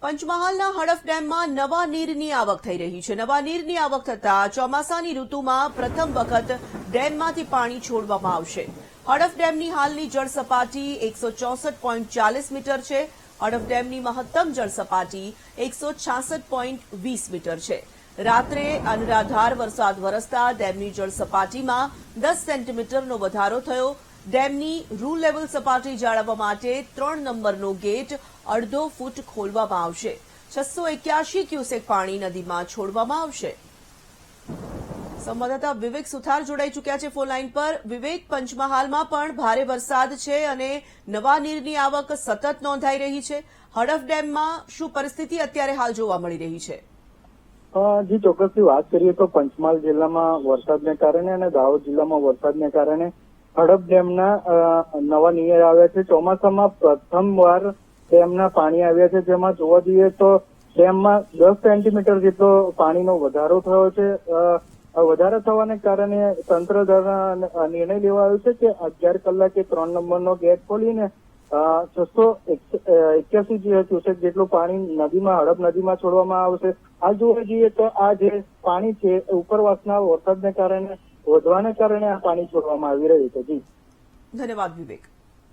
પંચમહાલના હડફ ડેમમાં નવા નીરની આવક થઈ રહી છે। નવા નીરની આવક થતાં ચોમાસાની ઋતુમાં પ્રથમ વખત ડેમમાંથી પાણી છોડવામાં આવશે। હડફ ડેમની હાલની જળ સપાટી 164.40 મીટર છે। હડફ ડેમની મહત્તમ જળ સપાટી 166.20 મીટર છે। રાત્રે અનરાધાર વરસાદ વરસતા ડેમની જળ સપાટીમાં 10 સેન્ટીમીટરનો વધારો થયો। ડેમની રૂ લેવલ સપાટી જાળવવા માટે 3 નંબરનો ગેટ અડધો ફૂટ ખોલવામાં આવશે। 681 ક્યુસેક પાણી નદીમાં છોડવામાં આવશે। સંવાદદાતા વિવેક સુથાર જોડાઈ ચૂક્યા છે ફોન લાઈન પર। વિવેક, પંચમહાલમાં પણ ભારે વરસાદ છે અને નવા નીરની આવક સતત નોંધાઈ રહી છે। હડફ ડેમમાં શું પરિસ્થિતિ અત્યારે હાલ જોવા મળી રહી છે? જી, ચોક્કસથી વાત કરીએ તો પંચમહાલ જિલ્લામાં વરસાદને કારણે અને દાહોદ જિલ્લામાં વરસાદને કારણે હડફ ડેમના નવા નીર આવ્યા છે। ચોમાસામાં પ્રથમવાર ડેમના પાણી આવ્યા છે, જેમાં જોવા જઈએ તો ડેમમાં 10 સેન્ટીમીટર જેટલો પાણીનો વધારો થયો છે। વધારો થવાને કારણે તંત્ર દ્વારા નિર્ણય લેવાયો છે કે 11 કલાકે 3 નંબરનો ગેટ ખોલીને 681 ક્યુસેક જેટલું પાણી નદીમાં હડફ નદીમાં છોડવામાં આવશે। હાલ જોવા જઈએ તો આ જે પાણી છે ઉપરવાસના વરસાદને કારણે વધવાને કારણે આ પાણી છોડવામાં આવી રહ્યું છે। જી, ધન્યવાદ વિવેક।